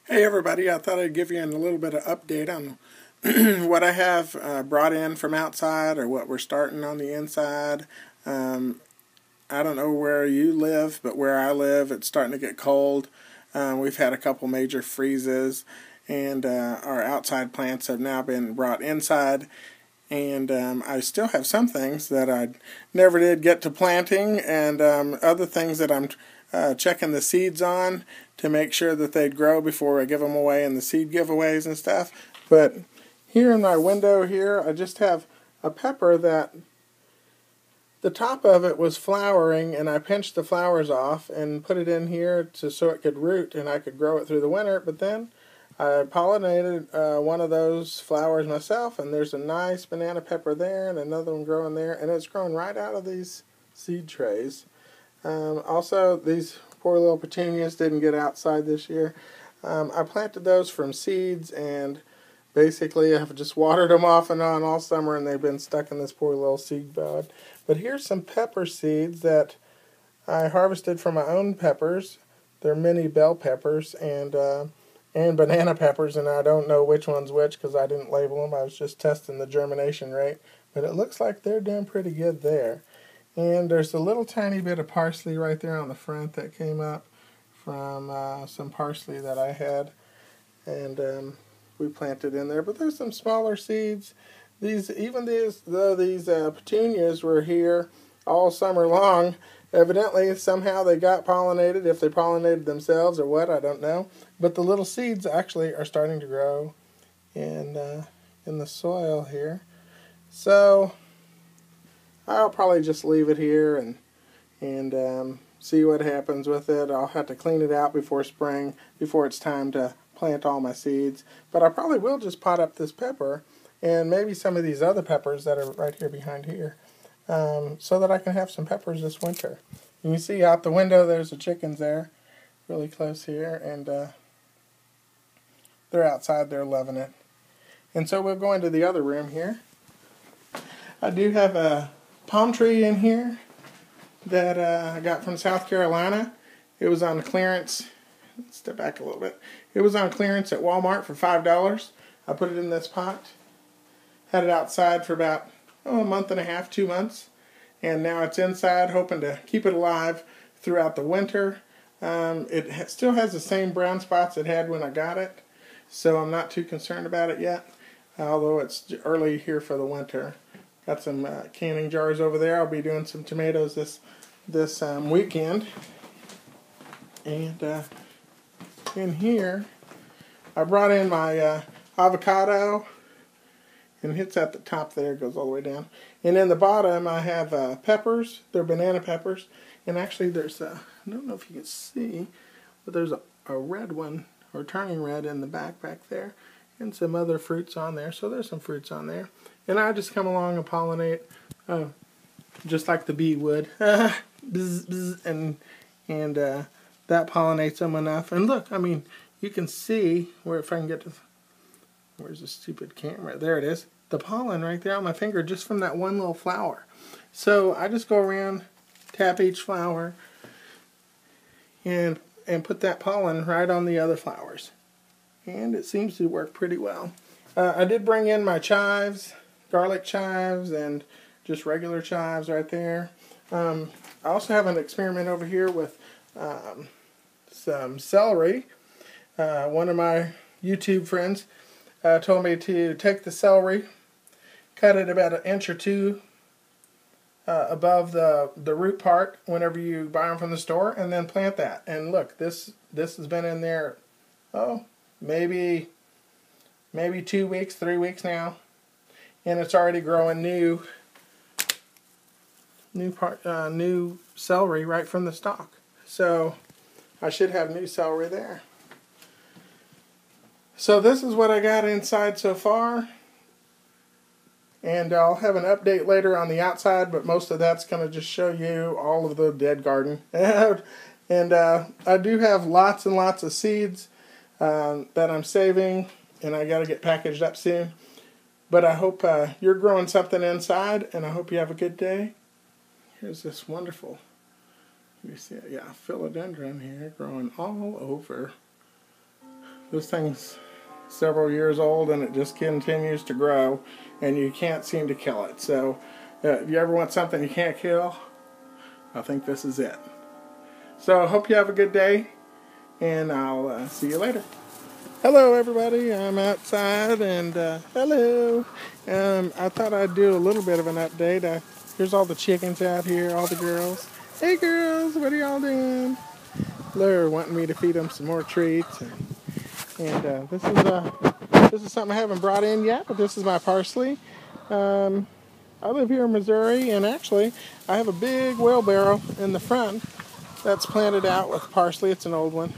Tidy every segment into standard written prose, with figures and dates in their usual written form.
Hey everybody, I thought I'd give you a little bit of update on what I have brought in from outside or what we're starting on the inside. I don't know where you live, but where I live it's starting to get cold. We've had a couple major freezes and our outside plants have now been brought inside. And I still have some things that I never did get to planting and other things that I'm checking the seeds on to make sure that they'd grow before I give them away in the seed giveaways and stuff. But here in my window here, I just have a pepper that the top of it was flowering, and I pinched the flowers off and put it in here so it could root and I could grow it through the winter. But then I pollinated one of those flowers myself, and there's a nice banana pepper there and another one growing there, and it's growing right out of these seed trays. Also, these poor little petunias didn't get outside this year. I planted those from seeds, and basically I've just watered them off and on all summer, and they've been stuck in this poor little seed bud. But here's some pepper seeds that I harvested from my own peppers. They're mini bell peppers and banana peppers, and I don't know which one's which because I didn't label them. I was just testing the germination rate, but it looks like they're doing pretty good there. And there's a little tiny bit of parsley right there on the front that came up from some parsley that I had, and we planted in there. But there's some smaller seeds. These petunias were here all summer long, evidently somehow they got pollinated. If they pollinated themselves or what, I don't know. But the little seeds actually are starting to grow in the soil here. So I'll probably just leave it here and see what happens with it. I'll have to clean it out before spring, before it's time to plant all my seeds. But I probably will just pot up this pepper and maybe some of these other peppers that are right here behind here, so that I can have some peppers this winter. You can see out the window there's the chickens there, really close here, and they're outside, they're loving it. And so we'll go into the other room here. I do have a palm tree in here that I got from South Carolina. It was on clearance. Let's step back a little bit. It was on clearance at Walmart for $5. I put it in this pot. Had it outside for about a month and a half, 2 months. And now it's inside, hoping to keep it alive throughout the winter. It still has the same brown spots it had when I got it, so I'm not too concerned about it yet, although it's early here for the winter. Got some canning jars over there. I'll be doing some tomatoes this weekend. And in here, I brought in my avocado, and it's at the top there. It goes all the way down. And in the bottom, I have peppers. They're banana peppers. And actually, there's I don't know if you can see, but there's a red one, or turning red in the back there, and some other fruits on there. So there's some fruits on there. And I just come along and pollinate, just like the bee would. Bzz, bzz, and that pollinates them enough. And look, I mean, you can see where, if I can get to, where's the stupid camera? There it is. The pollen right there on my finger just from that one little flower. So I just go around, tap each flower, and put that pollen right on the other flowers. And it seems to work pretty well. I did bring in my chives, garlic chives, and just regular chives right there. I also have an experiment over here with some celery. One of my YouTube friends told me to take the celery, cut it about 1 inch or 2 above the root part whenever you buy them from the store, and then plant that. And look, this has been in there, maybe 2 weeks, 3 weeks now, and it's already growing new celery right from the stalk. So I should have new celery there. So this is what I got inside so far, and I'll have an update later on the outside, but most of that's going to just show you all of the dead garden. And I do have lots and lots of seeds that I'm saving, and I got to get packaged up soon. But I hope you're growing something inside, and I hope you have a good day. Here's this wonderful, you see it, yeah, philodendron here growing all over. This thing's several years old and it just continues to grow, and you can't seem to kill it. So if you ever want something you can't kill, I think this is it. So I hope you have a good day, and I'll see you later. Hello everybody, I'm outside, and hello. I thought I'd do a little bit of an update. Here's all the chickens out here, all the girls. Hey girls, what are y'all doing? They're wanting me to feed them some more treats, and this is something I haven't brought in yet, but this is my parsley. I live here in Missouri, and actually I have a big wheelbarrow in the front that's planted out with parsley. It's an old one.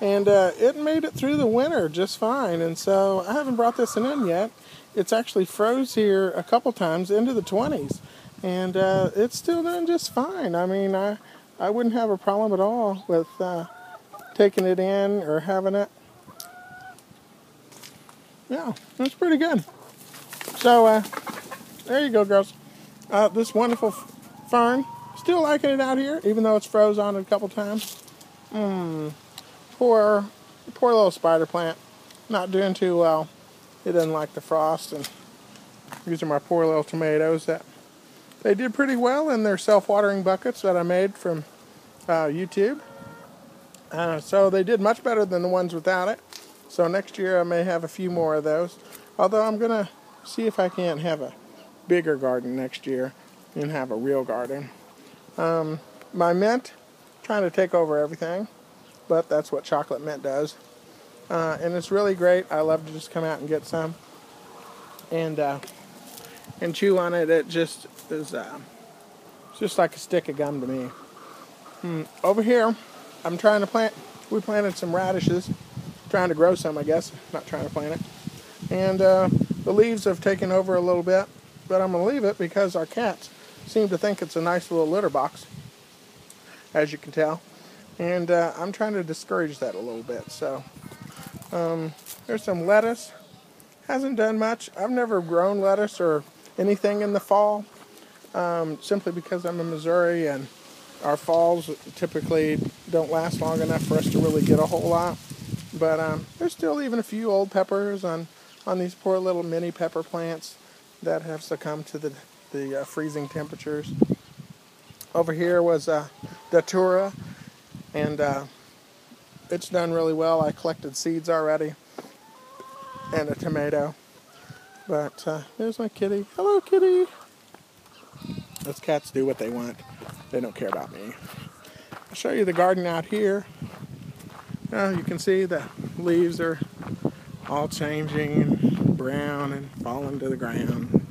And it made it through the winter just fine, and so I haven't brought this in yet. It's actually froze here a couple times into the 20s, and it's still doing just fine. I mean, I wouldn't have a problem at all with taking it in or having it. Yeah, that's pretty good. So there you go, girls. This wonderful fern. Still liking it out here, even though it's froze on it a couple times. Poor little spider plant. Not doing too well. It doesn't like the frost. And these are my poor little tomatoes that they did pretty well in their self-watering buckets that I made from YouTube. So they did much better than the ones without it. So next year I may have a few more of those. Although I'm going to see if I can't have a bigger garden next year and have a real garden. My mint, trying to take over everything. But that's what chocolate mint does. And it's really great. I love to just come out and get some and chew on it. It just is it's just like a stick of gum to me. Over here, I'm trying to plant. We planted some radishes, trying to grow some, I guess. Not trying to plant it. And the leaves have taken over a little bit, but I'm going to leave it because our cats seem to think it's a nice little litter box, as you can tell. And I'm trying to discourage that a little bit. So there's some lettuce. Hasn't done much. I've never grown lettuce or anything in the fall, simply because I'm in Missouri and our falls typically don't last long enough for us to really get a whole lot. But there's still even a few old peppers on these poor little mini pepper plants that have succumbed to the freezing temperatures. Over here was datura. And it's done really well. I collected seeds already and a tomato. But there's my kitty. Hello, kitty. Those cats do what they want. They don't care about me. I'll show you the garden out here. You can see the leaves are all changing brown and falling to the ground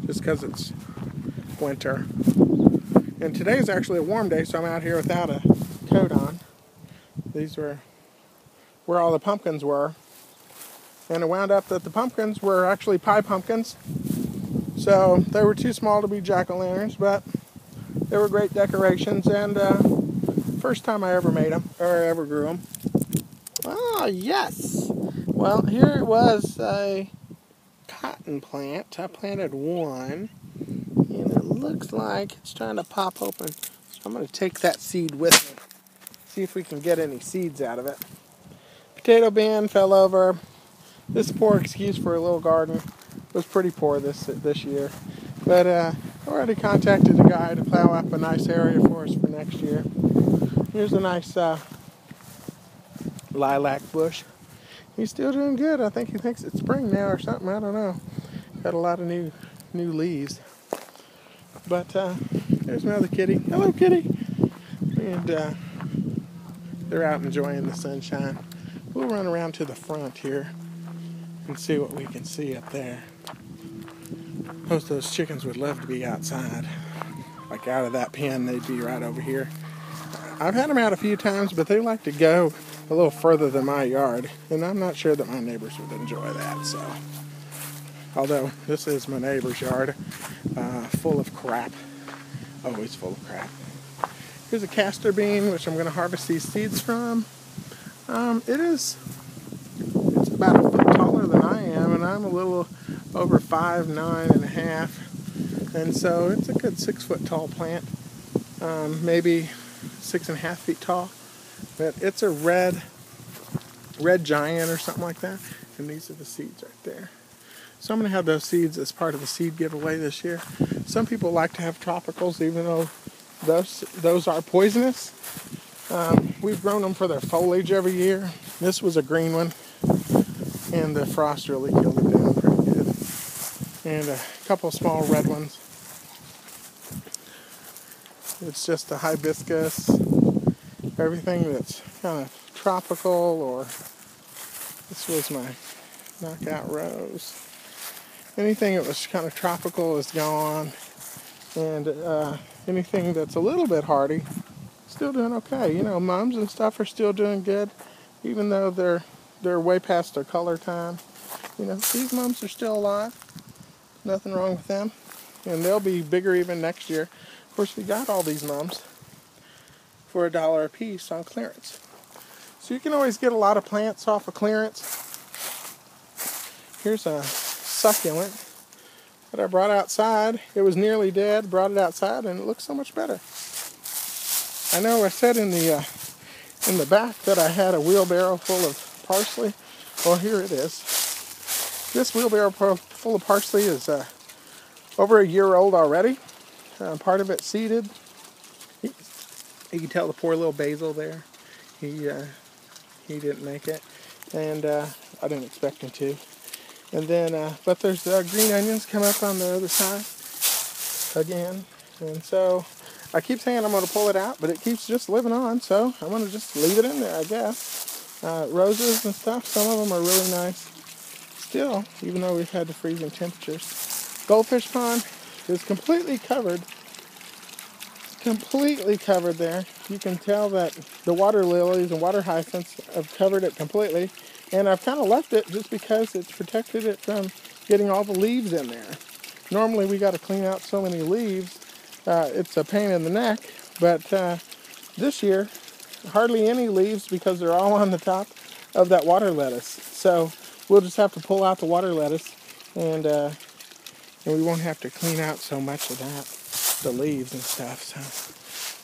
just because it's winter. And today's actually a warm day, so I'm out here without a coat on. These were where all the pumpkins were, and it wound up that the pumpkins were actually pie pumpkins, so they were too small to be jack-o'-lanterns, but they were great decorations, and first time I ever made them, or ever grew them. Ah, yes! Well, here it was a cotton plant. I planted one, and it looks like it's trying to pop open. So I'm going to take that seed with me. See if we can get any seeds out of it. Potato bin fell over. This poor excuse for a little garden was pretty poor this year. But I already contacted a guy to plow up a nice area for us for next year. Here's a nice lilac bush. He's still doing good. I think he thinks it's spring now or something. I don't know. Got a lot of new leaves. But there's my other kitty. Hello, kitty. And they're out enjoying the sunshine. We'll run around to the front here and see what we can see up there. Most of those chickens would love to be outside. Like out of that pen, they'd be right over here. I've had them out a few times, but they like to go a little further than my yard, and I'm not sure that my neighbors would enjoy that. So, although this is my neighbor's yard, full of crap, always full of crap. Here's a castor bean, which I'm going to harvest these seeds from. It's about a foot taller than I am, and I'm a little over 5'9½", and so it's a good 6 foot tall plant, maybe 6.5 feet tall. But it's a red Red Giant or something like that. And these are the seeds right there. So I'm going to have those seeds as part of the seed giveaway this year. Some people like to have tropicals, even though those are poisonous. We've grown them for their foliage every year. This was a green one, and the frost really killed it down pretty good. And a couple small red ones. It's just the hibiscus, everything that's kind of tropical, or this was my knockout rose. Anything that was kind of tropical is gone, and anything that's a little bit hardy, still doing okay. You know, mums and stuff are still doing good, even though they're way past their color time. You know, these mums are still alive. Nothing wrong with them, and they'll be bigger even next year. Of course, we got all these mums for $1 a piece on clearance, so you can always get a lot of plants off of clearance. Here's a succulent that I brought outside. It was nearly dead, brought it outside, and it looks so much better. I know I said in the back that I had a wheelbarrow full of parsley. Well, here it is. This wheelbarrow full of parsley is over a year old already. Part of it seeded. You can tell the poor little basil there. He didn't make it, and I didn't expect him to. And then, but there's green onions come up on the other side again. And so I keep saying I'm going to pull it out, but it keeps just living on. So I'm going to just leave it in there, I guess. Roses and stuff, some of them are really nice still, even though we've had the freezing temperatures. Goldfish pond is completely covered there. You can tell that the water lilies and water hyacinths have covered it completely. And I've kind of left it just because it's protected it from getting all the leaves in there. Normally we got to clean out so many leaves. It's a pain in the neck. But this year, hardly any leaves because they're all on the top of that water lettuce. So we'll just have to pull out the water lettuce, and we won't have to clean out so much of that, the leaves and stuff. So,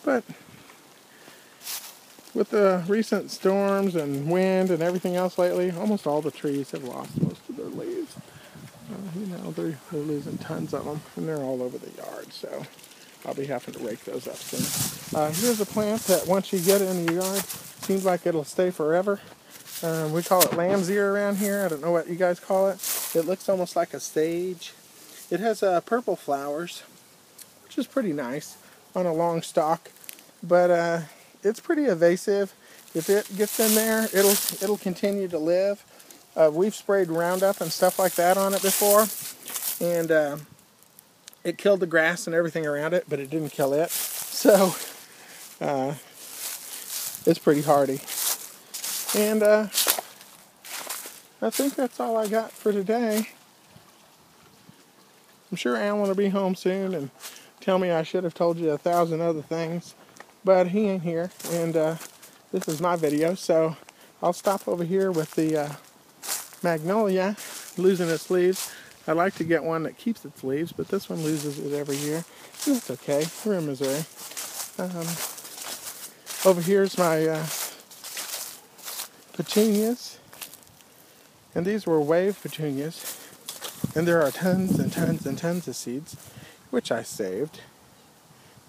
but with the recent storms and wind and everything else lately, almost all the trees have lost most of their leaves. You know, they're losing tons of them, and they're all over the yard, so I'll be having to rake those up soon. Here's a plant that once you get it in the yard, seems like it'll stay forever. We call it lamb's ear around here. I don't know what you guys call it. It looks almost like a sage. It has purple flowers, which is pretty nice on a long stalk, but it's pretty evasive. If it gets in there, it'll continue to live. We've sprayed Roundup and stuff like that on it before, and it killed the grass and everything around it, but it didn't kill it. So it's pretty hardy. And I think that's all I got for today. I'm sure Alan will be home soon and tell me I should have told you 1,000 other things, but he ain't here, and this is my video, so I'll stop over here with the magnolia losing its leaves. I'd like to get one that keeps its leaves, but this one loses it every year, and that's okay. We're in Missouri. Over here's my petunias, and these were wave petunias, and there are tons and tons and tons of seeds, which I saved.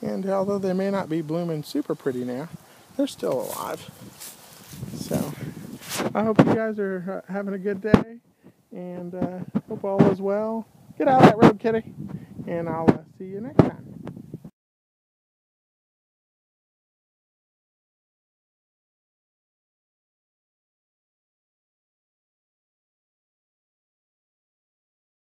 And although they may not be blooming super pretty now, they're still alive. So I hope you guys are having a good day, and hope all is well. Get out of that road, kitty, and I'll see you next time.